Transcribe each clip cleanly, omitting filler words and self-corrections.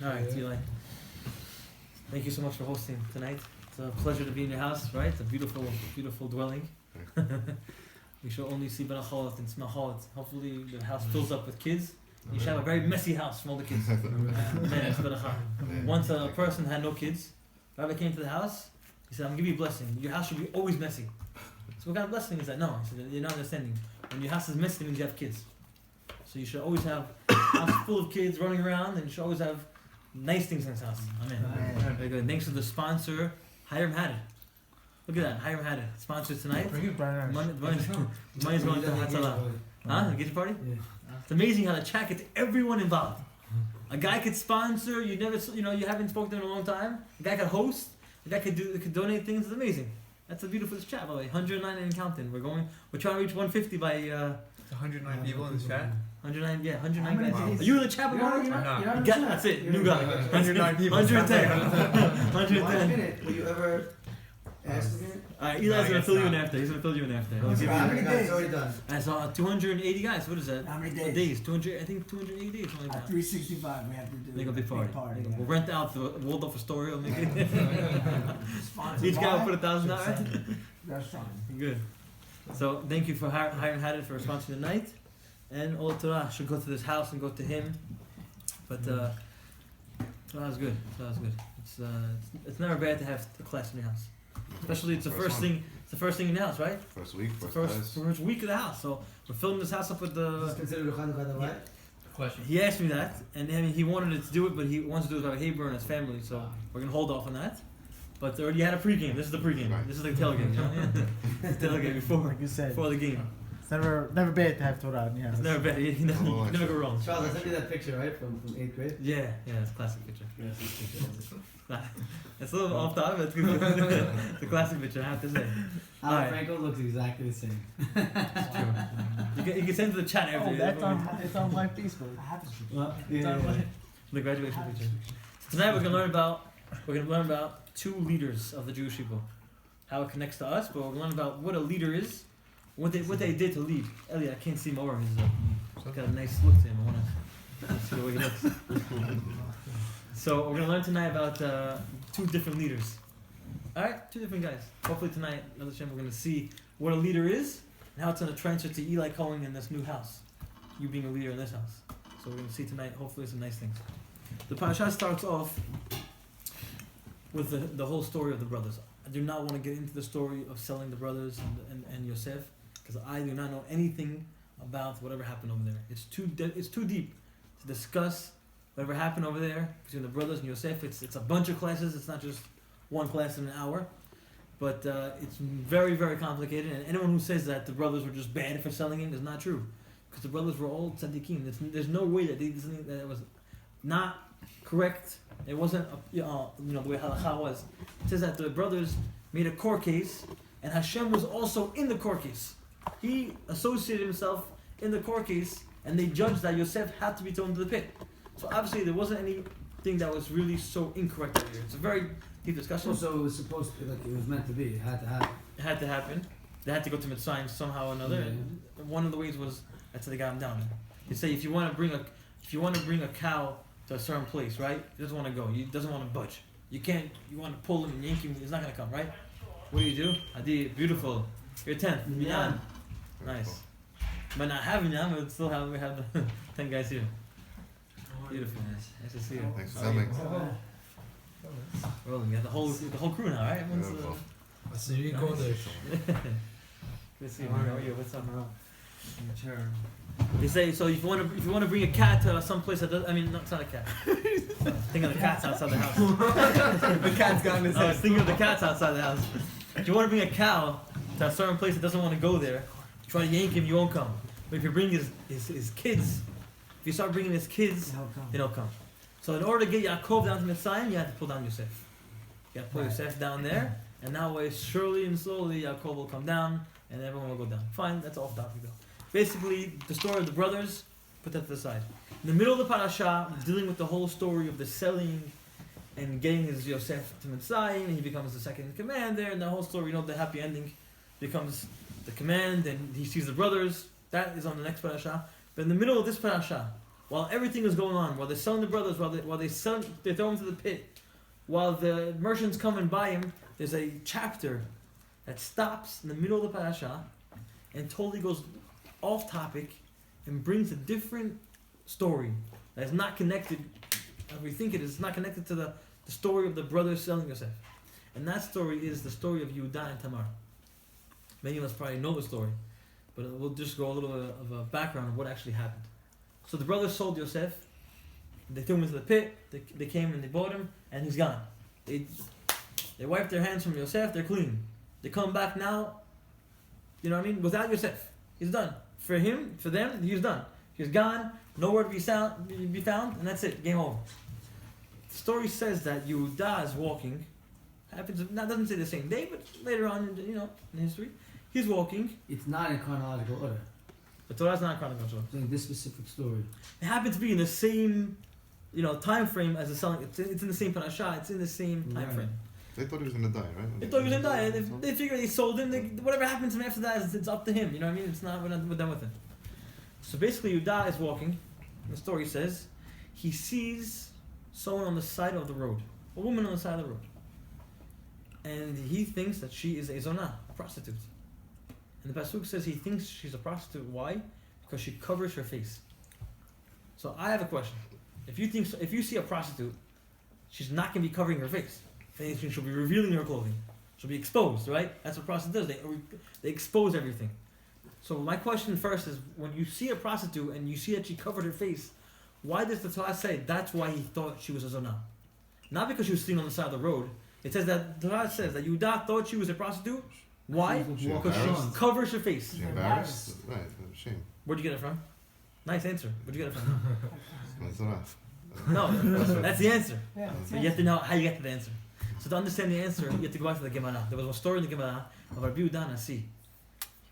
All right, Eli. Thank you so much for hosting tonight. It's a pleasure to be in your house, right? It's a beautiful, beautiful dwelling. We shall only see barachot and smachot. Hopefully the house fills up with kids. You should have a very messy house from all the kids. Man, it's baracha. Once a person had no kids, Rabbi came to the house, he said, I'm going to give you a blessing. Your house should be always messy. So what kind of blessing is that? No, he said, you're not understanding. When your house is messy, it means you have kids. So you should always have a house full of kids running around, and you should always have nice things in this house. Amen. Very good. Thanks to the sponsor, Hiram Haddad. Look at that, Hiram Haddad. Sponsor tonight. Money's going to Hatzalah. Huh? Get your party? Yeah. It's amazing how the chat gets everyone involved. A guy could sponsor, you haven't spoken to him in a long time. A guy could host. A guy could donate things. It's amazing. That's a beautiful chat, by the way. 109 and counting. We're trying to reach 150 by. 109 people in the chat. 109 guys. Are you in the chat? I'm not. That's it. New guy. 109 people. 110. 110. Will you ever ask again? Alright, Eli's gonna fill you in after. He's gonna fill you in after. How many days? It's already done. I saw 280 guys. What is that? How many days? 200. I think 280 days. Something like that. 365. We have to do. Make a big party. Yeah. We'll rent out the Waldorf Astoria. Make it. Each guy will put $1,000. That's fine. Good. So thank you for Hiram Haddad for sponsoring tonight, and all Torah should go to this house and go to him. But Torah is good. Torah is good. It's never bad to have a class in your house. Especially it's the first thing. It's the first thing in the house, right? First week, first week of the house. So we're filling this house up with the. Is this considered a Question. He asked me that, and I mean he wanted to do it, but he wants to do it by Haber and his family. So we're gonna hold off on that. But they already had a pregame. This is the pregame. Right. This is the tailgame. You know? Tailgame before the game. It's never bad to have Torah. Yeah. It's never bad. You never go wrong. Charles, I sent you that picture, right, from 8th grade? Yeah, it's a classic picture. It's a little off topic, but it's good. It's a classic picture, I have to say. Al Franco looks exactly the same. It's true. You can send it to the chat after. It's on my Facebook. I have to the graduation picture. So tonight we're gonna learn about two leaders of the Jewish people, how it connects to us. But we're gonna learn about what a leader is, what they did to lead. Elliot, I can't see him over. He's got a nice look to him. I wanna see the way he looks. So we're gonna learn tonight about two different leaders. All right, two different guys. Hopefully tonight, another time, we're gonna see what a leader is and how it's gonna transfer to Eli Cohen in this new house. You being a leader in this house. So we're gonna see tonight. Hopefully some nice things. The parasha starts off with the whole story of the brothers. I do not want to get into the story of selling the brothers and Yosef, because I do not know anything about whatever happened over there. It's too deep to discuss whatever happened over there between the brothers and Yosef. It's a bunch of classes. It's not just one class in an hour. But it's very, very complicated. And anyone who says that the brothers were just bad for selling him is not true. Because the brothers were all tzaddikim. There's no way that it was not correct. It wasn't, the way halakha was. It says that the brothers made a court case, and Hashem was also in the court case. He associated himself in the court case, and they judged that Yosef had to be thrown into the pit. So obviously there wasn't anything that was really so incorrect over here. It's a very deep discussion. So it was supposed to, it was meant to be. It had to happen. It had to happen. They had to go to Mitzrayim somehow or another. And one of the ways was that's how they got him down. You say if you want to bring a cow to a certain place, right? He doesn't want to go. He doesn't want to budge. You want to pull him and yank him. He's not gonna come, right? What do? Adi, beautiful. You're 10. Minyan. Nice. But not having Minyan, but still we have the 10 guys here. Beautiful. Nice to see you. Thanks for coming. Rolling. You got the whole crew now, right? Asiri Kodesh. Good to see you. How are you? What's up, bro? They say so. If you want to bring a cat to some place that it's not a cat. Think of the cats outside the house. The cat's got in his head. I was thinking of the cats outside the house. If you want to bring a cow to a certain place that doesn't want to go there, try to yank him, you won't come. But if you bring his kids, if you start bringing his kids, they don't come. So in order to get Yaakov down to Mitzrayim, you have to pull down Yosef. You have to pull Yosef down there, and that way, surely and slowly, Yaakov will come down, and everyone will go down. Fine, that's off topic though. Basically, the story of the brothers, put that to the side. In the middle of the parasha, dealing with the whole story of the selling and getting his Yosef to Mitzrayim, and he becomes the second in command there, and the whole story, the happy ending becomes the command, and he sees the brothers. That is on the next parasha. But in the middle of this parasha, while everything is going on, while they're selling the brothers, they throw him to the pit, while the merchants come and buy him, there's a chapter that stops in the middle of the parasha and totally goes off topic and brings a different story that is not connected, as we think it is, not connected to the story of the brothers selling Yosef. And that story is the story of Yehuda and Tamar. Many of us probably know the story, but we'll just go a little bit of a background of what actually happened. So the brothers sold Yosef, they threw him into the pit, they came and they bought him, and he's gone. They wiped their hands from Yosef, they're clean. They come back now, you know what I mean, without Yosef. He's done. For them, he's done. He's gone, nowhere to be found, and that's it, game over. The story says that Yehuda is walking, doesn't say the same day, but later on in history, he's walking. It's not in chronological order. The Torah's not chronological. It's like this specific story. It happens to be in the same, time frame as the selling. It's in the same parasha. It's in the same time frame. They thought he was gonna die, right? They thought he was gonna die. They figured they sold him. Whatever happens to him after that, it's up to him. You know what I mean? We're done with him. So basically, Yehuda is walking. The story says he sees someone on the side of the road, a woman on the side of the road, and he thinks that she is a zonah, a prostitute. And the pasuk says he thinks she's a prostitute. Why? Because she covers her face. So I have a question. If you see a prostitute, she's not going to be covering her face. She'll be revealing her clothing. She'll be exposed, right? That's what prostitute does. They expose everything. So my question first is, when you see a prostitute and you see that she covered her face, why does the Torah say that's why he thought she was a zonah? Not because she was sitting on the side of the road. It says that the Torah says that Yehuda thought she was a prostitute. Why? Because she covers her face. She's embarrassed. Right, shame. Where'd you get it from? Nice answer. Where'd you get it from? That's not. No, that's the answer. Yeah, But you have to know how you get to the answer. So to understand the answer, you have to go back to the Gemara. There was a story in the Gemara of Rabbi Yehuda Nasi.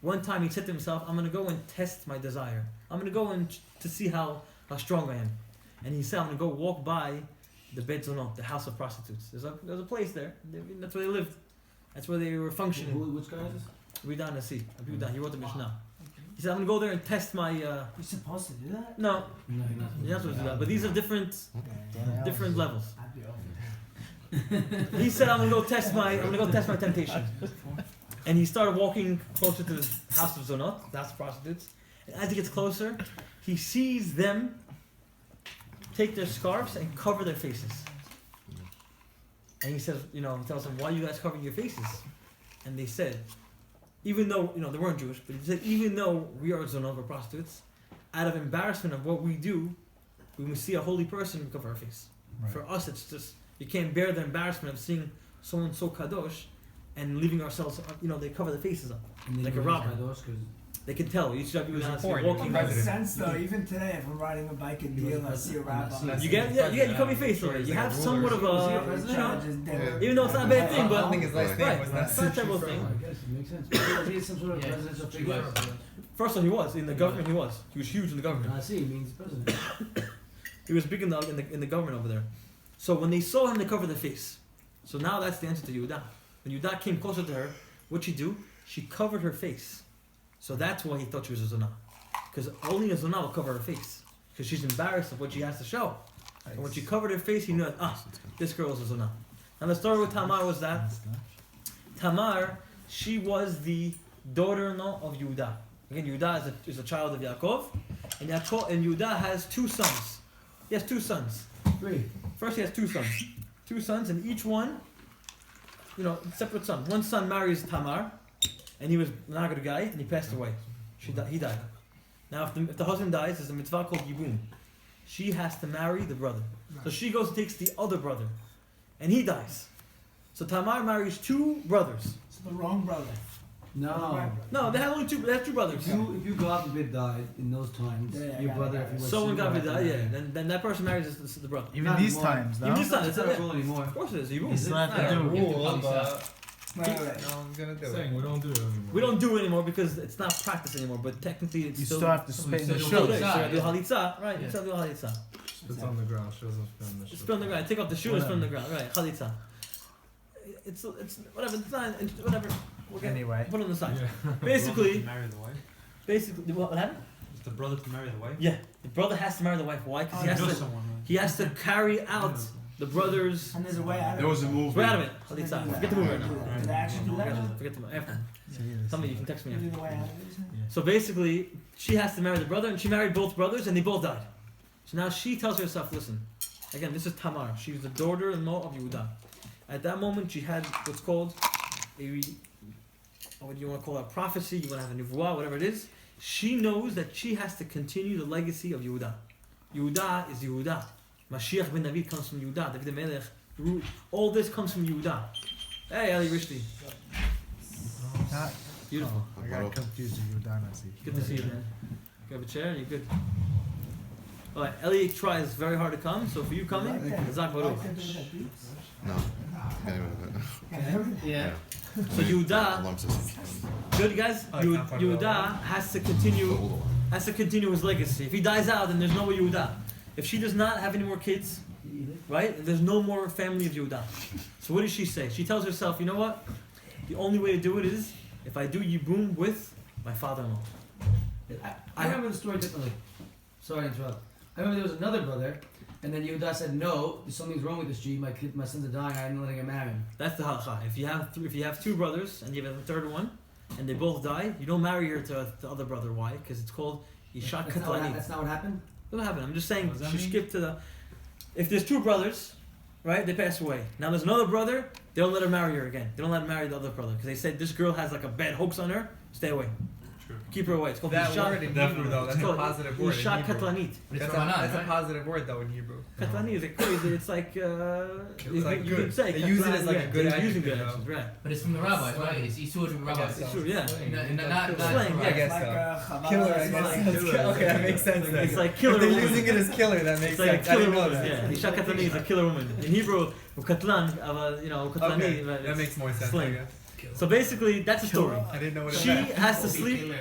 One time he said to himself, I'm going to go and test my desire. I'm going to go to see how strong I am. And he said, I'm going to go walk by the Bet Zonot, the house of prostitutes. There's a place there. That's where they lived. That's where they were functioning. Which guy is this? Yehuda Nasi. Rabbi Yehuda, he wrote the Mishnah. He said, I'm going to go there and test my... You're supposed to do that? No, No, you're not supposed to do that. But these are different levels. I'd be over He said, I'm gonna go test my temptation. And he started walking closer to the house of Zonot, the house of prostitutes. And as he gets closer, he sees them take their scarves and cover their faces. And he says, he tells them, why are you guys covering your faces? And they said, even though, they weren't Jewish, but he said, even though we are Zonot, we're prostitutes, out of embarrassment of what we do, when we see a holy person, we cover our face. Right. For us, it's just, you can't bear the embarrassment of seeing someone so kadosh and leaving ourselves, they cover their faces up. Like a robber. They can tell. Each of you is walking. It makes sense though. Even today, if I'm riding a bike in deal, I see a rabbi. You cover your face already. You have somewhat of a, even though it's not a bad thing, I but don't think his last name was it's not a terrible I thing. guess it makes sense. He is some sort of presidential figure. First of all, he was in the government. He was huge in the government. I see. It means president. He was big in the government over there. So when they saw him, they covered their face. So now that's the answer to Yehuda. When Yehuda came closer to her, what'd she do? She covered her face. So that's why he thought she was a zonah. Because only a zonah will cover her face. Because she's embarrassed of what she has to show. And when she covered her face, he knew, this girl is a zonah. And the story with Tamar was that Tamar, she was the daughter-in-law of Yehuda. Again, Yehuda is a child of Yaakov. And Yehuda has two sons. He has two sons. Three. First, he has two sons. Two sons, and each one, separate sons. One son marries Tamar, and he was not a good guy, and he passed away. He died. Now, if the husband dies, there's a mitzvah called Yibum. She has to marry the brother. So she goes and takes the other brother, and he dies. So Tamar marries two brothers. It's the wrong brother. No. They have two brothers. If you God forbid died in those times, your brother, if he was Someone single, God forbid died, then that person marries the brother. Even these times, no? Even these times, It's not a rule anymore. Of course it is. Yibum. It's not to do. rule, but Right. no one's gonna do Saying it. we don't do it anymore. We don't do it anymore because it's not practiced anymore, but technically it's You still... still have to spit in the still So shoes. you gotta do halitza, right? You still do halitza. Spits on the ground, shows up on the shoe. Spit on the ground. Take off the shoes, spit on the ground. Right, chalitza. It's whatever. It's not whatever. We'll get, Anyway. put it on the side. Yeah. Basically, Marry the wife. basically, what happened? the brother to marry the wife? Yeah, the brother has to marry the wife. Why? Because Oh, he has Knows to. someone, right? He has to carry out the brother's. And there's a way out of There was a movie. We're out of it. Khalitza, forget the movie right now. Do they actually do that? Forget the movie. After. Tell me, you can text me Do after. the way out of it, isn't it? So basically, she has to marry the brother, and she married both brothers, and they both died. So now she tells herself, listen, again, this is Tamar. She's the daughter-in-law of Yehuda. At that moment, she had what's called a, what do you want to call it, a prophecy, you want to have a nevuah, whatever it is. She knows that she has to continue the legacy of Yehuda. Yehuda is Yehuda. Mashiach ben David comes from Yehuda. David Melech. All this comes from Yehuda. Hey, Eli Rishdi. Not, Beautiful. oh, I got confused with Udana. Good to see you, man. Grab a chair, you're good. Alright, Eli tries very hard to come, so for you coming, Zak Baruch. No. Anyway, Yeah. So Yehuda, alarm system. good guys, Yehuda has to continue his legacy. If he dies out, then there's no Yehuda. If she does not have any more kids, right, there's no more family of Yehuda. So what does she say? She tells herself, you know what? The only way to do it is if I do Yibum with my father-in-law. I remember the story differently. Sorry to interrupt. I remember there was another brother, and then Yehuda said, "No, something's wrong with this G. My sons are dying. I'm not letting him marry him." That's the halacha. If you have two brothers and you have a third one, and they both die, you don't marry her to the other brother. Why? Because it's called Isha Katlanit. That's not what happened. What happened? I'm just saying. What does that She mean? skipped to the. If there's two brothers, right? They pass away. Now there's another brother. They don't let her marry her again. They don't let her marry the other brother because they said this girl has like a bad hoax on her. Stay away. True. Keep her away. It's called That Isha. word in Definitely. Hebrew though, that's It's a called positive word in Isha Hebrew. Katlanit. But That's it's Ramadan, a right? positive word though in Hebrew. Katlanit is like crazy. It's like It's like you good. could say They use it as like a yeah, good they're using good adjective, actions, right? But it's from the rabbis, right? It's Isur from rabbis. so. It's true, yeah. Not Slang, I yeah. guess Like, so. Killer, I It's guess. like That's killer. okay, that makes sense then. It's like If killer they're woman. using it as killer, that makes It's like a sense. I killer didn't know woman, that. yeah. Isha Katlani is a killer woman. In Hebrew, Katlan, Katlani. Okay, but that it's makes more sense, I slang. guess. So basically, that's the story. I didn't know what it She meant. has to sleep.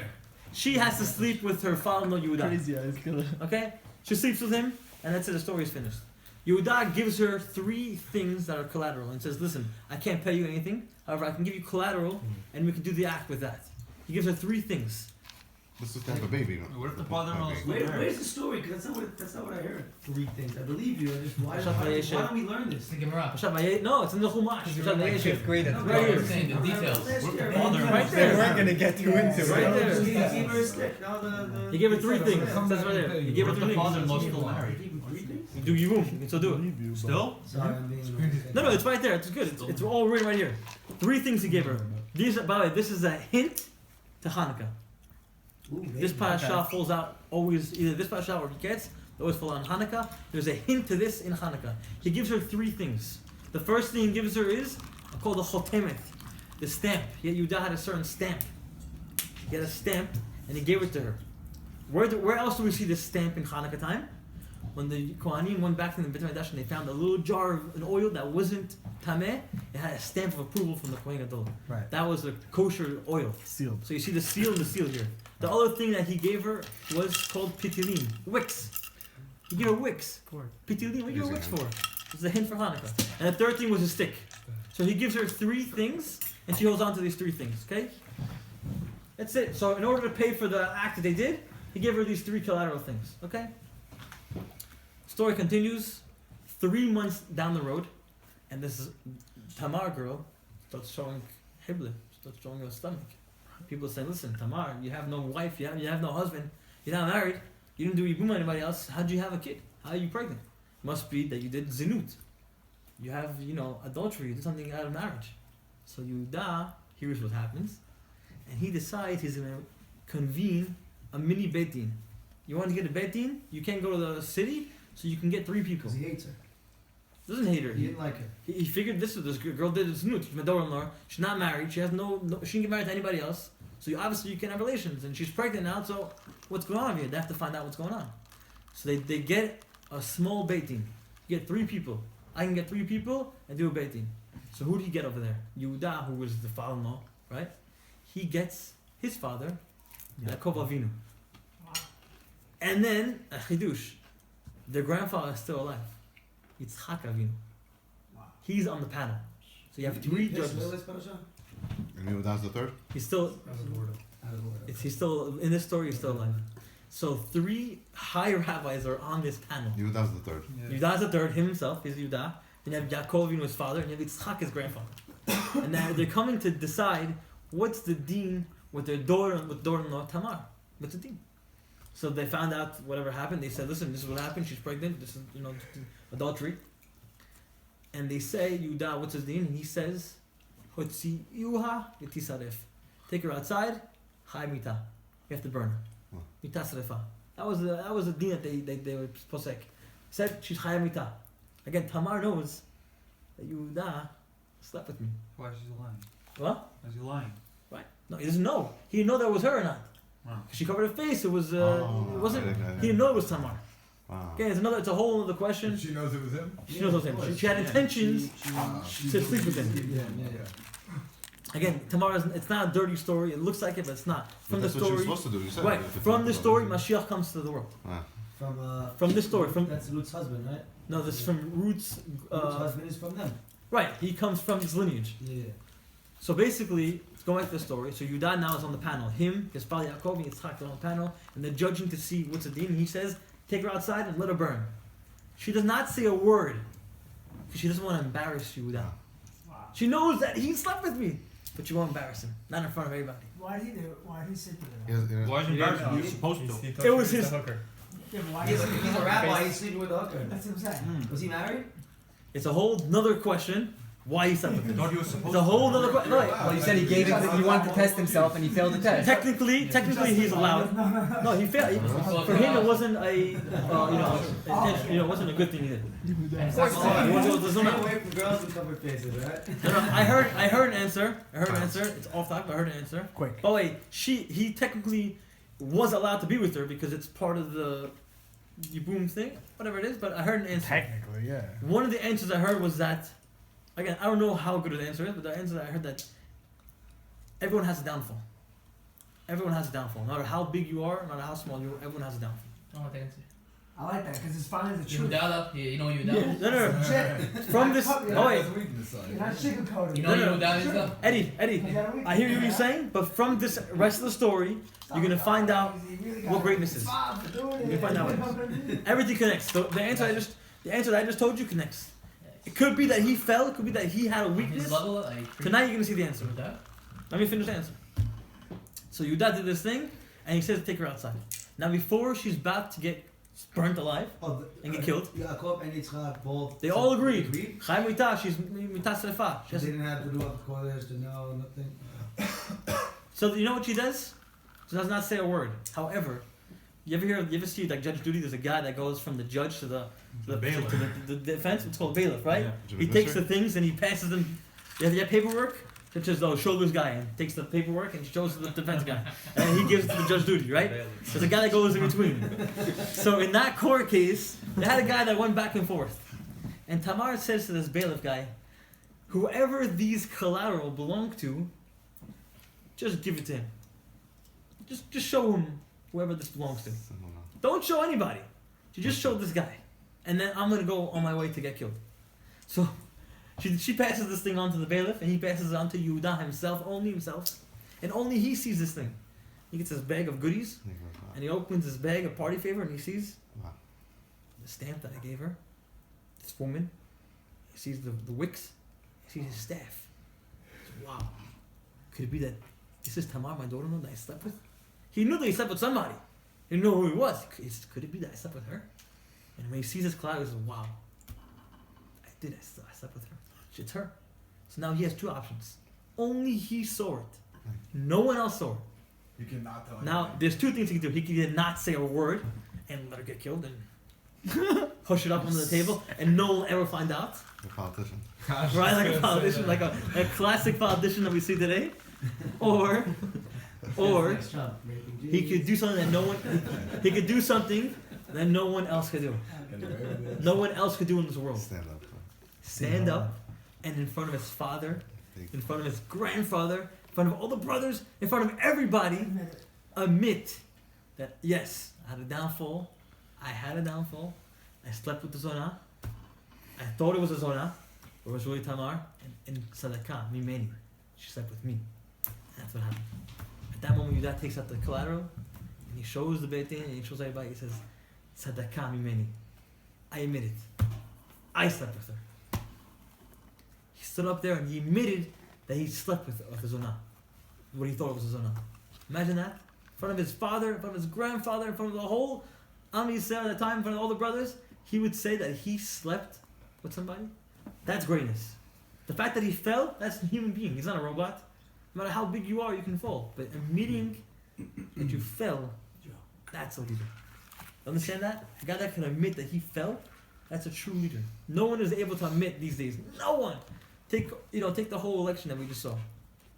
She has to sleep with her father-in-law Yehuda. Crazy eyes killer. Okay, she sleeps with him, and that's it. The story is finished. Yehuda gives her three things that are collateral and says, "Listen, I can't pay you anything. However, I can give you collateral, and we can do the act with that." He gives her three things. This is to have a baby. What if the father-in-law is Okay. Where's the story? Because that's not what I heard. Three things. I believe you. I just why Shut my shit. don't we learn this? It's the Gemara. No, it's in the Chumash. Because we were like fifth grade at the Right I'm here. saying the details. Right They there. weren't gonna get too into Right it. there. He gave her a stick. Now the He gave her three things. It says right there. He gave her What if three the things. father-in-law still married? You do Yibum. You can still do it. Still? Sorry, I'm being. No, it's right there. It's good. It's all written right here. Three things he gave her. These, by the way, this is a hint to Hanukkah. This parasha falls out always, either this parasha or Geketz, they always fall on Hanukkah. There's a hint to this in Hanukkah. He gives her three things. The first thing he gives her is called the chotemet, the stamp. Yehuda had a certain stamp. He had a stamp, and he gave it to her. Where else do we see this stamp in Hanukkah time? When the Kohanim went back to the Beit HaMikdash and they found a little jar of an oil that wasn't tameh, it had a stamp of approval from the Kohen Gadol. Right. That was a kosher oil. Sealed. So you see the seal and the seal here. The other thing that he gave her was called pitilim, wicks. He gave her wicks. Pitilim, what do you give her wicks for? It's a hint for Hanukkah. And the third thing was a stick. So he gives her three things, and she holds on to these three things, okay? That's it. So in order to pay for the act that they did, he gave her these three collateral things, okay? Story continues. 3 months down the road, and this is Tamar girl starts showing Hibli, starts showing her stomach. People say, listen, Tamar, you have no wife, you have no husband, you're not married, you didn't do Yibum with anybody else, how'd you have a kid? How are you pregnant? Must be that you did zinut. You have, adultery, you did something out of marriage. So Yehuda hears what happens, and he decides he's going to convene a mini Beit Din. You want to get a Beit Din? You can't go to the city, so you can get 3 people. Because he hates her. Doesn't hate her. He didn't like her. He figured this girl did zinut. She's my daughter-in-law. She's not married. She has no she didn't get married to anybody else. So obviously you can't have relations, and she's pregnant now. So what's going on here? They have to find out what's going on. So they get a small Beit Din. You get 3 people. I can get 3 people and do a Beit Din. So who did he get over there? Yehuda, who was the father-in-law, right? He gets his father, Yaakov Avinu. And then a chidush. Their grandfather is still alive. Yitzchak Avinu. He's on the panel. So you have 3 judges. And Yehuda's the third? He's still in this story. He's still alive. So 3 high rabbis are on this panel. Yehuda's the third. Yudah is the third, himself, he's Yudah. Then you have Yaakov, his father, and you have Yitzchak, his grandfather. And now they're coming to decide what's the deen with their daughter-in-law Tamar. What's the deen? So they found out whatever happened. They said, listen, this is what happened. She's pregnant. This is, adultery. And they say, Yudah, what's his deen? And he says, Hotzi yuha v'tisaref. Take her outside, chai mita. You have to burn her. Mita sarefa. That was the deen that they were posek. Said she's chai mita. Again, Tamar knows that Yudah slept with me. Why is he lying? What? Why is he lying? Right. No, he doesn't know. He didn't know that it was her or not. Wow. She covered her face. It was. It wasn't. Okay. He didn't know it was Tamar. Wow. Okay, it's a whole other question. She knows it was him? She knows it was him. She had intentions to sleep with him. Again, Tamar it's not a dirty story. It looks like it, but it's not. From But the that's what story, you're supposed to do. You said right? if it's From not the about story, you. Mashiach comes to the world. From this story, that's Ruth's husband, right? No, this is from Ruth's. Ruth's husband is from them. Right, he comes from this lineage. Yeah. So basically, going back to the story. So Yudah now is on the panel. Him, his father Yaakov, and Yitzchak are on the panel, and they're judging to see what's the deen. And he says, "Take her outside and let her burn." She does not say a word because she doesn't want to embarrass Yudah. She knows that he slept with me, but she won't embarrass him, not in front of everybody. Why did he do it? Why did he sleep with her? Why is he embarrassed? You're supposed to. It was his. Yeah, but why He's, did he he's a rabbi. He's sleeping with a hooker. That's what I'm saying. Was he married? It's a whole nother question. Why he slept with her? Thought you were supposed It's a whole other question. No, Well, you said he gave it. He wanted to test himself, and he failed the test. technically, he's allowed. No, he failed. For him, it wasn't a, intention, it wasn't a good thing either. And There's no- Stay away from girls with covered faces, right? No, I heard an answer. It's off topic, but I heard an answer. Quick. By the way, he technically was allowed to be with her because it's part of the Yibum thing, whatever it is. But I heard an answer. Technically, yeah. One of the answers I heard was that, again, I don't know how good the answer is, but the answer that I heard that everyone has a downfall. Everyone has a downfall. No matter how big you are, no matter how small you are, everyone has a downfall. I want to answer. I like that because it's finally the You truth. Yudah, you know Yudah? No. Shit. From this, You're oh wait, not sugarcoating. You know No. Yudah is though? Eddie, I hear what you're saying, but from this rest of the story, you're gonna find out what greatness is. You're gonna find out what it is. Everything connects. So the answer that I just told you connects. It could be that he fell. It could be that he had a weakness. His level, like. Tonight you're gonna see the answer. Yudah? Let me finish the answer. So Yudah did this thing, and he says take her outside. Now before she's about to get burnt alive and get killed, Yaakov and Yitzchak both. they all agreed. Chai mita, she's mita srefa. They didn't have to do up the kodesh to know nothing. So you know what she does? She does not say a word. However, you ever see like Judge Judy? There's a guy that goes from the judge to the bailiff. to the defense. It's called bailiff, right? Yeah. He takes the things and he passes them. You have paperwork, such as show this guy and takes the paperwork and shows to the defense guy, and he gives it to the Judge Judy, right? There's a guy that goes in between. So in that court case, they had a guy that went back and forth, and Tamar says to this bailiff guy, "Whoever these collateral belong to, just give it to him. Just show him whoever this belongs to. Don't show anybody. You just show this guy, and then I'm gonna go on my way to get killed." So she passes this thing on to the bailiff, and he passes it on to Yehudah himself, and only he sees this thing. He gets his bag of goodies, and he opens his bag of party favor, and he sees the stamp that I gave her. This woman. He sees the wicks. He sees his staff. He says, wow. Could it be that this is Tamar, my daughter-in-law, that I slept with? He knew that he slept with somebody. He didn't know who he was. Could it be that I slept with her? And when he sees this cloud, he says, wow. I slept with her. It's her. So now he has two options. Only he saw it. No one else saw it. You cannot tell. Now, there's two things he can do. He can either not say a word and let her get killed and push it up under the table and no one will ever find out. A politician. Right, like a politician, like a classic politician that we see today. Or he could do something that no one else could do. No one else could do in this world. Stand up and in front of his father, in front of his grandfather, in front of all the brothers, in front of everybody, admit that yes, I had a downfall. I slept with the Zonah. I thought it was a Zonah, but it was really Tamar and Sadaqah, Mimeni. She slept with me. And that's what happened. At that moment, Yudah takes out the collateral, he shows the Beit Din and he shows everybody. He says, "Tzedakah mimeni." I admit it. I slept with her. He stood up there and he admitted that he slept with a zona, what he thought was a zona. Imagine that, in front of his father, in front of his grandfather, in front of the whole Am Yisrael at the time, in front of all the brothers. He would say that he slept with somebody. That's greatness. The fact that he fell, that's a human being. He's not a robot. No matter how big you are, you can fall. But admitting that you fell, that's a leader. Understand that? A guy that can admit that he fell, that's a true leader. No one is able to admit these days. No one. Take the whole election that we just saw.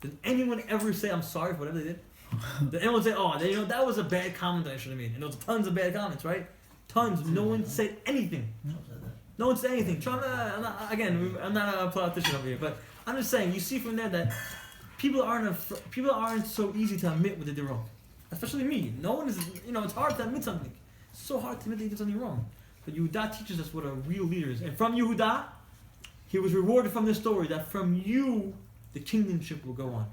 Did anyone ever say I'm sorry for whatever they did? Did anyone say, oh, that was a bad comment that I should have made? And there was tons of bad comments, right? Tons. No one said anything. No one said anything. I'm not a politician over here, but I'm just saying. You see from there that people aren't so easy to admit what they did wrong. Especially me. No one is. It's hard to admit something. It's so hard to admit that you did something wrong. But Yehuda teaches us what a real leader is, and from Yehuda, he was rewarded from this story that from you the kingdomship will go on.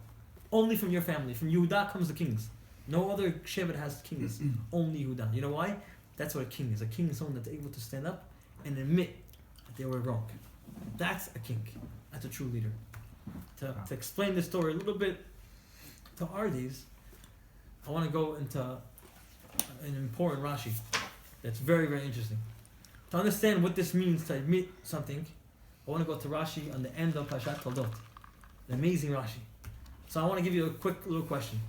Only from your family. From Yehuda comes the kings. No other shevet has kings. Only Yehuda. You know why? That's what a king is. A king is someone that's able to stand up and admit that they were wrong. That's a king. That's a true leader. To explain this story a little bit to our days, I want to go into an important Rashi that's very, very interesting. To understand what this means to admit something, I want to go to Rashi on the end of Parashat Toldot. An amazing Rashi. So I want to give you a quick little question.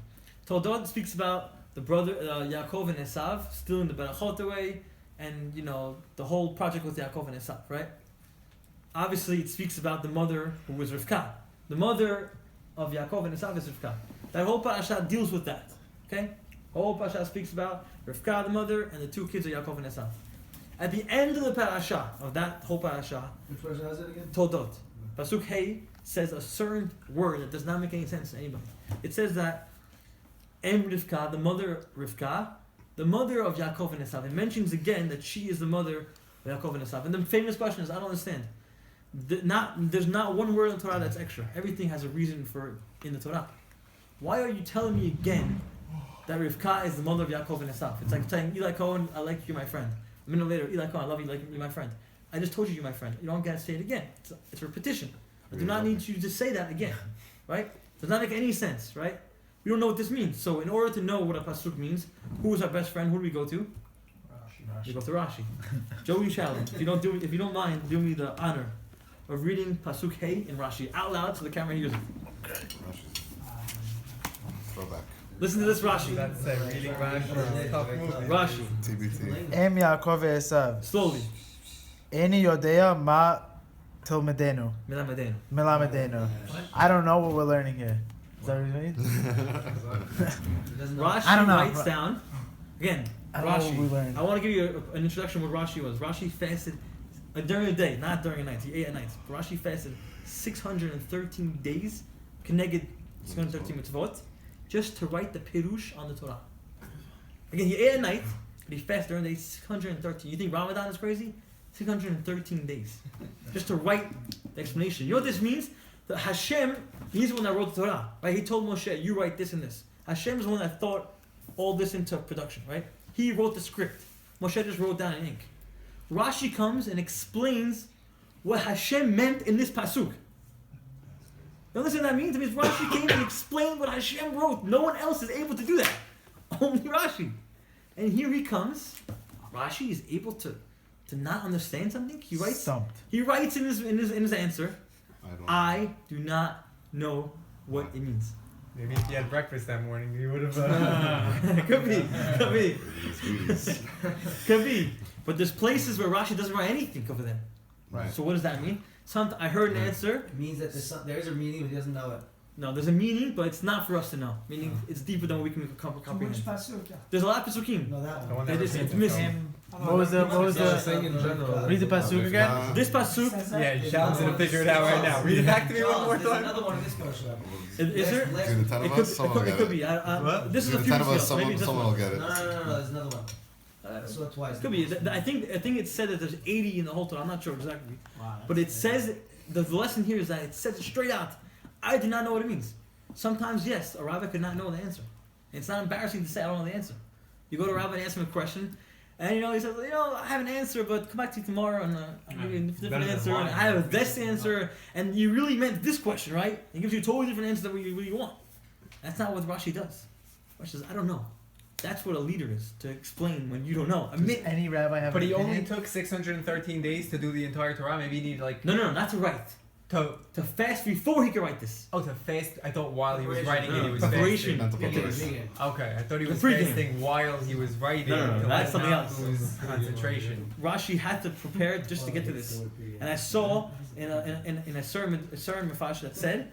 Toldot speaks about the brother Yaakov and Esav still in the Berachot away, and the whole project with Yaakov and Esav, right? Obviously, it speaks about the mother who was Rivka. The mother of Yaakov and Esav is Rivka. That whole parasha deals with that. Okay, the whole parasha speaks about Rivka, the mother, and the two kids of Yaakov and Esav. At the end of the parasha of that whole parasha, which parasha is it again? Toldot. Pasuk Hey says a certain word that does not make any sense to anybody. It says that Rivka, the mother Rivka, the mother of Yaakov and Esav. It mentions again that she is the mother of Yaakov and Esav. And the famous question is, I don't understand. There's not one word in the Torah that's extra. Everything has a reason for it in the Torah. Why are you telling me again that Rivka is the mother of Yaakov and Esav? It's like saying, Eli Cohen, I like you, my friend. A minute later, Eli Cohen, I love you, like you're my friend. I just told you you're my friend. You don't get to say it again. It's a repetition. I do not need you to say that again, right? Does not make any sense, right? We don't know what this means. So in order to know what a pasuk means, who is our best friend? Who do we go to? Rashi. We go to Rashi. Joey Shalom. If you don't mind, do me the honor of reading pasuk Hey in Rashi out loud so the camera hears it. Throwback. Listen to this Rashi. That's reading Rashi. Rashi. TBT. Em Yaakov Esav. Slowly. Eni Yodea Ma Tilmedenu. Milamedenu. Milamedenu. I don't know what we're learning here. Is that what you mean? Rashi writes down again. I don't know what we learned. I want to give you an introduction of what Rashi was. Rashi fasted during the day, not during the night. He ate at night. Rashi fasted 613 days, connected 613 mitzvot, just to write the Pirush on the Torah. Again, he ate at night, but he fasted during the day 613. You think Ramadan is crazy? 613 days. Just to write the explanation. You know what this means? That Hashem, he's the one that wrote the Torah. Right? He told Moshe, you write this and this. Hashem is the one that thought all this into production, right? He wrote the script. Moshe just wrote down in ink. Rashi comes and explains what Hashem meant in this pasuk. You understand what that means? It means Rashi came and explained what Hashem wrote. No one else is able to do that. Only Rashi. And here he comes. Rashi is able to not understand something. He writes. Stumped. He writes in his answer. I do not know what it means. Maybe if you had breakfast that morning, you would have. Could be. But there's places where Rashi doesn't write anything over there. Right. So what does that mean? I heard an answer. It means that there is a meaning, but he doesn't know it. No, there's a meaning, but it's not for us to know. Meaning, it's deeper than what we can comprehend. Which pasuk? There's a lot of pasukim. No, that The one. one that It's repeats missing. itself. What was the Saying in general. read the pasuk again? This pasuk, Yeah, Shalom's gonna figure it out right now. Read it back to me one more There's time. another one in this parasha. is there? Between the 10 of us, someone will It get could it. be. What? This is a Between few the 10 of weeks us, ago. Maybe this someone one. will get it. No, there's another one. I saw it twice. Could be. I think it said that there's 80 in the whole Torah. I'm not sure exactly. Wow, But it says, the lesson here is that it says it straight out. I do not know what it means. Sometimes, yes, a rabbi could not know the answer. It's not embarrassing to say I don't know the answer. You go to a rabbi and ask him a question, and he says, I have an answer, but come back to you tomorrow, and I'll give you a different answer, and I have this answer, and you really meant this question, right? He gives you a totally different answer than what you want. That's not what Rashi does. Rashi says, I don't know. That's what a leader is, to explain when you don't know. Does any rabbi have But an he only opinion? took 613 days to do the entire Torah. Maybe he needed No, not to write. to fast before he could write this. to fast. I thought while he was writing it, he was Preparation. Mental Vegan, preparation. vegan. fasting. Okay, I thought he was Pre-game. fasting while he was writing. No, to that's something not else. lose concentration. Rashi had to prepare just to get to this. And I saw in a sermon Mefash that said,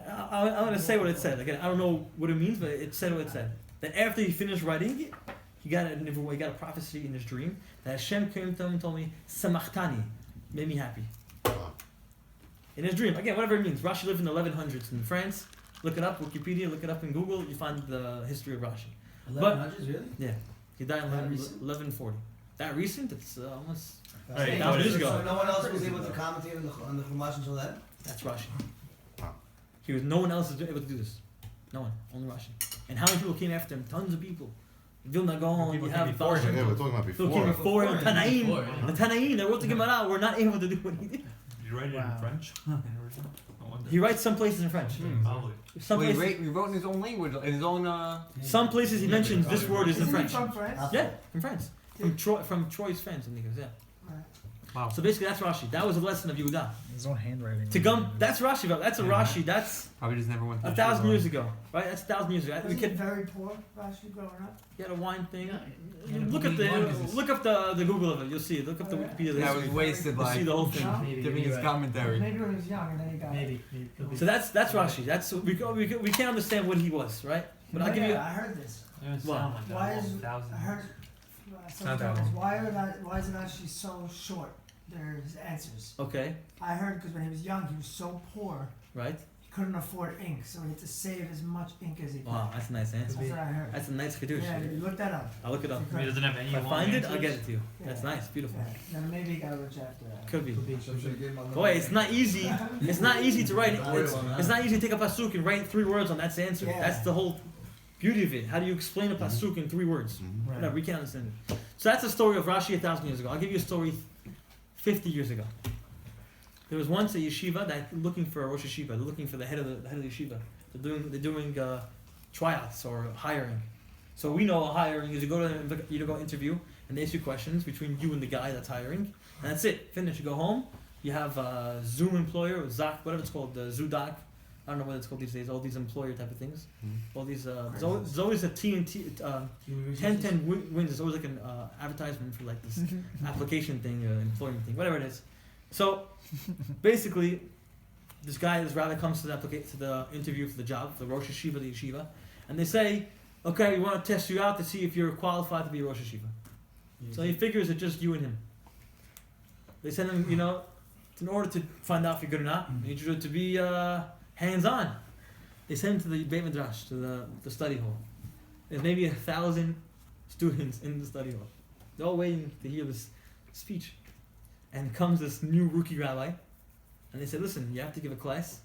I'm going to say what it said. Again, I don't know what it means, but it said what it said. That after he finished writing it, he got a prophecy in his dream that Hashem came to him and told me, Samachtani, made me happy. In his dream, again, whatever it means. Rashi lived in the 1100s in France. Look it up, Wikipedia, look it up in Google, you find the history of Rashi. 1100s, really? Yeah, he died in That recent? 1140. That recent? It's almost Hey, 1,000 years So ago. no one else was able to commentate on the Chumash until then? That's Rashi. Wow. No one else is able to do this. No one, only Rashi. And how many people came after him? Tons of people. Vilna Gaon, People you came have before him. Yeah, we're talking about People came before. before him. Tanaim. Before, yeah. The Tanaim, they wrote the Gemara, were not able to do what he did. Did you write it Wow. in French? No wonder. He writes some places in French. Probably. Some Wait, places, he wrote in his own language, in his own. some places he mentions this word is in Isn't he French. from France? Yeah, in France. From Troy's France, I think it was, yeah. Wow. So basically that's Rashi. That was a lesson of Yehuda. His own handwriting. That's Rashi, that's a Rashi, that's Probably just never went. to 1,000 yeshiva. years ago, right? That's 1,000 years ago. Was We he could very poor, Rashi, growing up? get a wine thing. Yeah, Look up the Google of it. You'll see it. Look up the Wikipedia. That was history. wasted, You'll see like the whole thing. No? Maybe giving you're his right. commentary. Maybe when he was young and then he got Maybe could be. So that's Rashi. That's we can't understand what he was, right? But I'll give you. I heard this. What? Why is I heard sometimes why is it actually so short? There's answers. Okay, I heard because when he was young, he was so poor, right? he couldn't afford ink, so he had to save as much ink as he could. Wow, that's a nice answer. That's what I heard. That's a nice chiddush. Yeah, you look that up. I'll look it up. I mean, it doesn't have any If I long find it, answers. I'll get it to you. Yeah. That's nice, beautiful. Yeah, then maybe he got rich after that. Could be. Boy, Boy, it's not easy. It's not easy to write. It's not easy to take a pasuk and write 3 words on that's the answer. Yeah. That's the whole beauty of it. How do you explain a pasuk in 3 words? Mhm. Whatever, we can't understand it. So that's the story of Rashi 1,000 years ago. I'll give you a story 50 years ago. There was once a yeshiva that looking for a Rosh Yeshiva. They're looking for the head of the yeshiva. They're doing tryouts or hiring. So we know hiring is you go interview and they ask you questions between you and the guy that's hiring, and that's it. Finish. You go home. You have a Zoom employer or Zach, whatever it's called, the Zudak. I don't know what it's called these days. All these employer type of things. Mhm. All these. There's always a TNT. 10 wins. It's always like an advertisement for like this application thing, employment thing, whatever it is. So basically, this rabbi comes to the interview for the job, the Rosh Yeshiva, the yeshiva, and they say, okay, we want to test you out to see if you're qualified to be a Rosh Yeshiva. So he figures it's just you and him. They send him, in order to find out if you're good or not, you need you to be hands-on. They send him to the Beit Midrash, to the study hall. There's maybe 1,000 students in the study hall. They're all waiting to hear this speech. And comes this new rookie rabbi, and they said, listen, you have to give a class.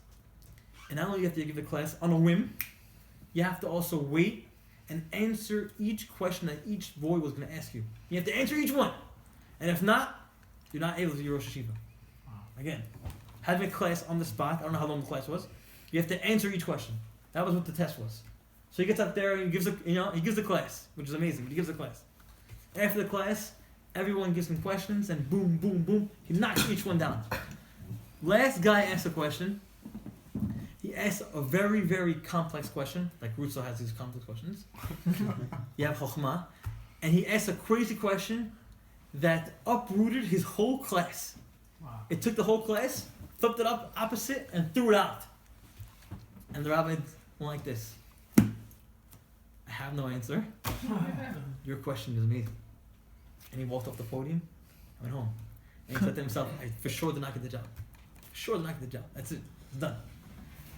And not only do you have to give a class on a whim, you have to also wait and answer each question that each boy was going to ask you. You have to answer each one. And if not, you're not able to do Rosh Yeshiva. Again, having a class on the spot, I don't know how long the class was, you have to answer each question. That was what the test was. So he gets up there and he gives the class, which is amazing, but he gives the class. After the class, everyone gives him questions, and boom, boom, boom, he knocks each one down. Last guy asks a question. He asks a very, very complex question, like Russo has these complex questions. You have Chokhmah, and he asks a crazy question that uprooted his whole class. Wow. It took the whole class, flipped it up opposite, and threw it out. And the rabbi went like this. I have no answer. Your question is amazing. And he walked off the podium, went home. And he said to himself, I for sure did not get the job. For sure did not get the job. That's it. It's done.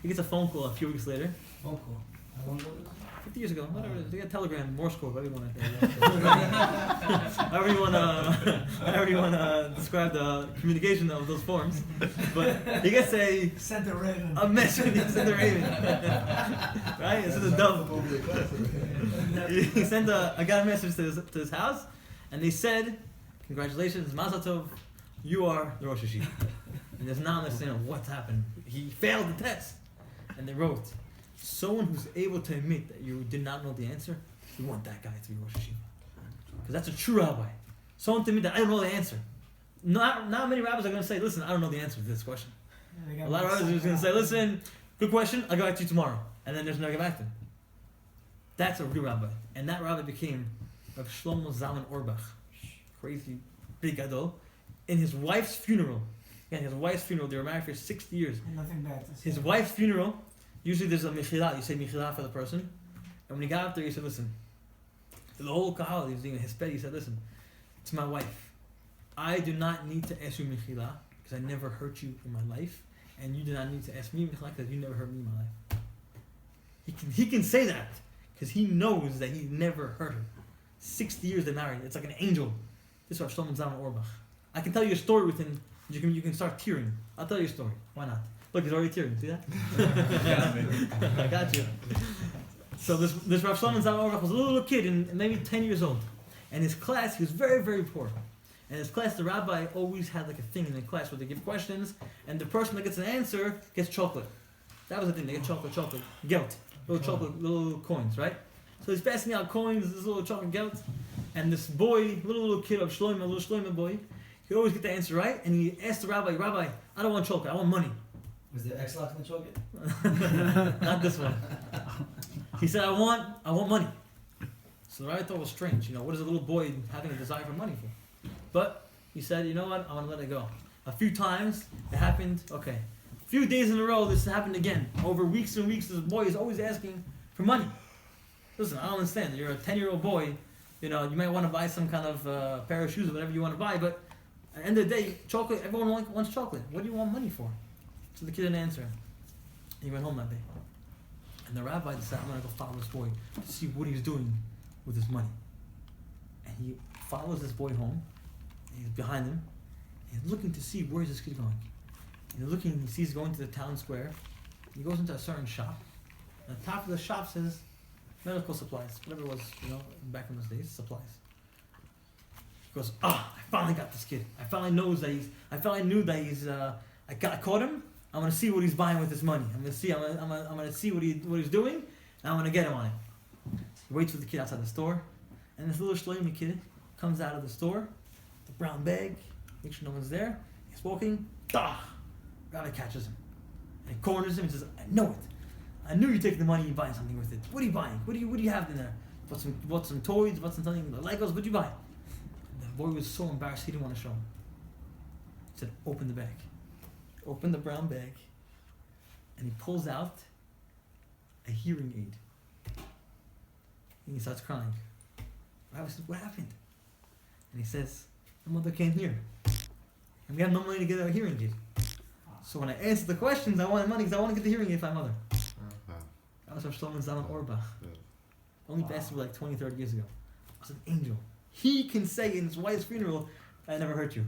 He gets a phone call a few weeks later. Phone call. How long ago was this? 50 years ago, whatever. They got Telegram, Morse code, whatever you want to however you want to describe the communication of those forms. But he gets Sent a raven. a message. He sent a raven, right? Instead of dove. He sent I got a message to his house, and they said, "Congratulations, Mazel Tov, you are the Rosh Hashiva." And there's not understanding what's happened. He failed the test, and they wrote, "Someone who's able to admit that you did not know the answer, we want that guy to be Rosh Hashiva, because that's a true rabbi. Someone to admit that I don't know the answer. Not many rabbis are going to say, "Listen, I don't know the answer to this question." A lot of rabbis are just going to say, "Listen, good question. I'll get back to you tomorrow," and then there's no get back to him. That's a real rabbi, and that rabbi became Rav Shlomo Zalman Auerbach, crazy big gadol. In his wife's funeral, they were married for 60 years. Nothing bad to say. His wife's funeral, usually there's a mechila, you say mechila for the person, and when he got up there, he said, "Listen," to the whole kahal, he was doing his bed, he said, "Listen, it's my wife. I do not need to ask you mechila, because I never hurt you in my life, and you do not need to ask me mechila, because you never hurt me in my life." He can say that, because he knows that he never hurt her. 60 years they're married, it's like an angel. This is Rav Shlomo Zalman Auerbach. I can tell you a story with him, you can start tearing. I'll tell you a story, why not? Look, he's already tearing, see that? I got you. So this Rav Shlomo Zalman Auerbach was a little kid, and maybe 10 years old. And his class, he was very, very poor. And his class, the rabbi always had like a thing in the class where they give questions, and the person that gets an answer gets chocolate. That was the thing, they get chocolate, gelt. Little chocolate, little coins, right? So he's passing out coins, this little chocolate gelt, and this boy, little kid of Shlomo, little Shlomo boy, he always get the answer right, and he asked the rabbi, "Rabbi, I don't want chocolate, I want money." Was there X lock in the chocolate? Not this one. He said, I want money. So the rabbi thought it was strange, what is a little boy having a desire for money for? But he said, "You know what, I want to let it go." A few times it happened, okay. A few days in a row this happened again. Over weeks and weeks, this boy is always asking for money. Listen, I don't understand. You're a 10-year-old boy, you might want to buy some kind of pair of shoes or whatever you want to buy, but at the end of the day, chocolate, everyone wants chocolate. What do you want money for? So the kid didn't answer. He went home that day. And the rabbi decided, "I'm going to go follow this boy to see what he's doing with his money." And he follows this boy home. And he's behind him. And he's looking to see where is this kid going. And he's looking, he sees going to the town square. He goes into a certain shop. And the top of the shop says, medical supplies. Whatever it was, back in those days, supplies. He goes, I finally got this kid. I finally knew that I caught him. I'm gonna see what he's buying with his money. I'm gonna see what he's doing, and I'm gonna get him on it. He waits for the kid outside the store, and this little Shlomi kid comes out of the store, the brown bag, makes sure no one's there. He's walking, Rabbi catches him, and he corners him and says, "I know it. I knew you're taking the money and buying something with it. What are you buying? What do you have in there? Bought some toys, bought something, Legos, what do you buy?" The boy was so embarrassed he didn't want to show him. He said, "Open the bag." Open the brown bag, and he pulls out a hearing aid. And he starts crying. Rabbi says, "What happened?" And he says, "My mother came here, and we have no money to get a hearing aid. So when I answer the questions, I wanted money because I want to get the hearing aid for my mother." That was Rav Shlomo Zalman Auerbach. Only passed away like 20, 30 years ago. I was an angel. He can say in his wife's funeral, "I never hurt you."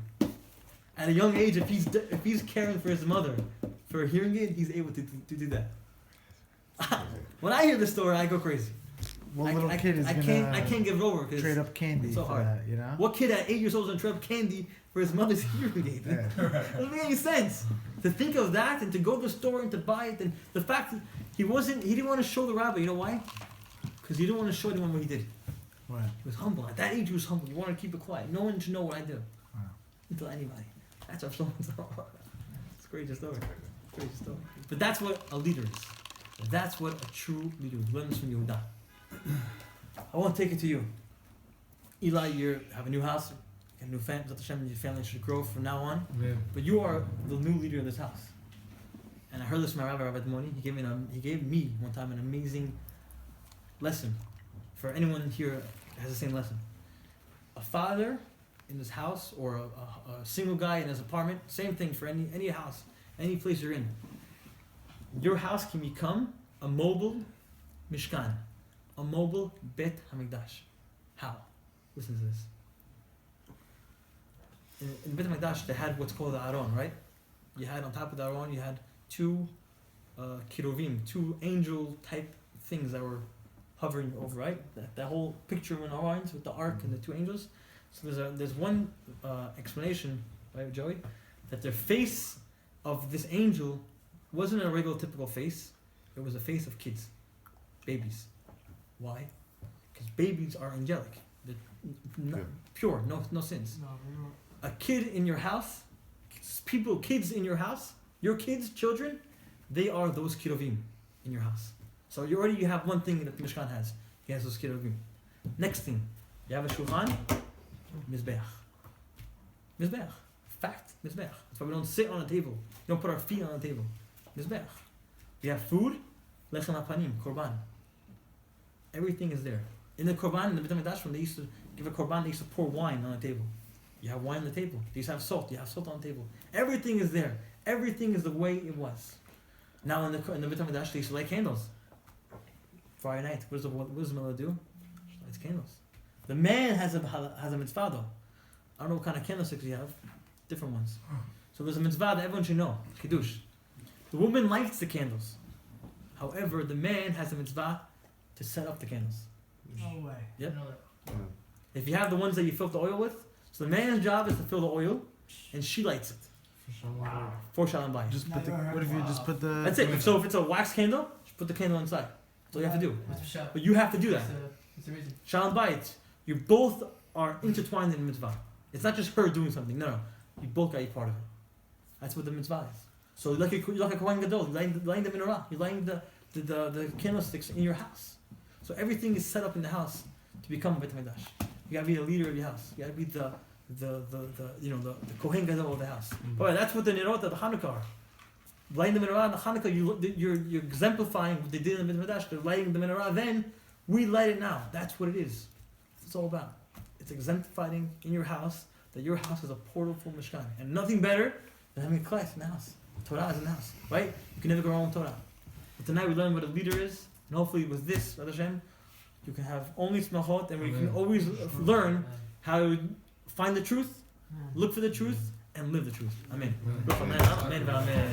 At a young age, if he's caring for his mother for a hearing aid, he's able to do that. When I hear the story, I go crazy. What little kid is I can't give it over because trade up candy it's so for hard. that, What kid at 8 years old is gonna trade up candy for his mother's hearing aid? Yeah. Doesn't make any sense. To think of that and to go to the store and to buy it, and the fact that he didn't want to show the rabbi. You know why? Because he didn't want to show anyone what he did. Right. He was humble. At that age, he was humble. He wanted to keep it quiet. No one should know what I do. Wow. Until anybody. That's our Shlomo's. It's a great story. Great story. But that's what a leader is. That's what a true leader is. Learn this from Yehuda. I want to take it to you. Eli, you have a new house, a new family. Your family should grow from now on. Yeah. But you are the new leader of this house. And I heard this from my Rabbi Moni. He gave me one time an amazing lesson. For anyone here that has the same lesson. A father in his house, or a single guy in his apartment, same thing for any house, any place you're in. Your house can become a mobile Mishkan, a mobile Bet Hamikdash. How? Listen to this. In Bet Hamikdash, they had what's called the Aron, right? You had on top of the Aron, you had two kiruvim, two angel-type things that were hovering over, right? That whole picture in Aron's with the ark and the two angels. So there's one explanation, right, Joey, that the face of this angel wasn't a regular typical face. It was a face of kids, babies. Why? Because babies are angelic. They're pure, no sins. A kid in your house, kids in your house, your kids, children, they are those kiruvim in your house. So you have one thing that the Mishkan has. He has those kiruvim. Next thing, you have a shulchan, mizbeach. Mizbeach. Fact, mizbeach. That's why we don't sit on a table. We don't put our feet on the table. Mizbeach. We have food, lechem hapanim, korban. Everything is there. In the korban, in the Bet HaMikdash, when they used to give a korban, they used to pour wine on the table. You have wine on the table. They used to have salt. You have salt on the table. Everything is there. Everything is the way it was. Now in the Bet HaMikdash, they used to light candles. Friday night, what does the mother do? She lights candles. The man has a mitzvah though. I don't know what kind of candlesticks you have. Different ones. So there's a mitzvah that everyone should know. Kiddush. The woman lights the candles. However, the man has a mitzvah to set up the candles. No way. Yep. If you have the ones that you fill the oil with, so the man's job is to fill the oil, and she lights it. Wow. For Shalom Bayit. Just put the. What if you just put the? That's it. So if it's a wax candle, just put the candle inside. That's all you have to do. What's the shot? But you have to do that. What's the reason? Shalom Bayit. You both are intertwined in the mitzvah. It's not just her doing something. No. You both got to be part of it. That's what the mitzvah is. So you're like a Kohen Gadol. You're lighting the menorah. You're lighting the candlesticks in your house. So everything is set up in the house to become a Bet HaMikdash. You gotta be the leader of your house. You gotta be the Kohen Gadol of the house. Boy, that's what the Nerot of the Hanukkah are. Lighting the menorah in the Hanukkah, you're exemplifying what they did in the Bet HaMikdash. They're lighting the menorah. Then we light it now. That's what it is. It's all about. It's exemplifying in your house that your house is a portal for Mishkan, and nothing better than having a class in the house. Torah is in the house, right? You can never go wrong with Torah. But tonight we learn what a leader is, and hopefully with this, Hashem, you can have only smachot, and we can always learn how to find the truth, look for the truth, and live the truth. Amen. Amen.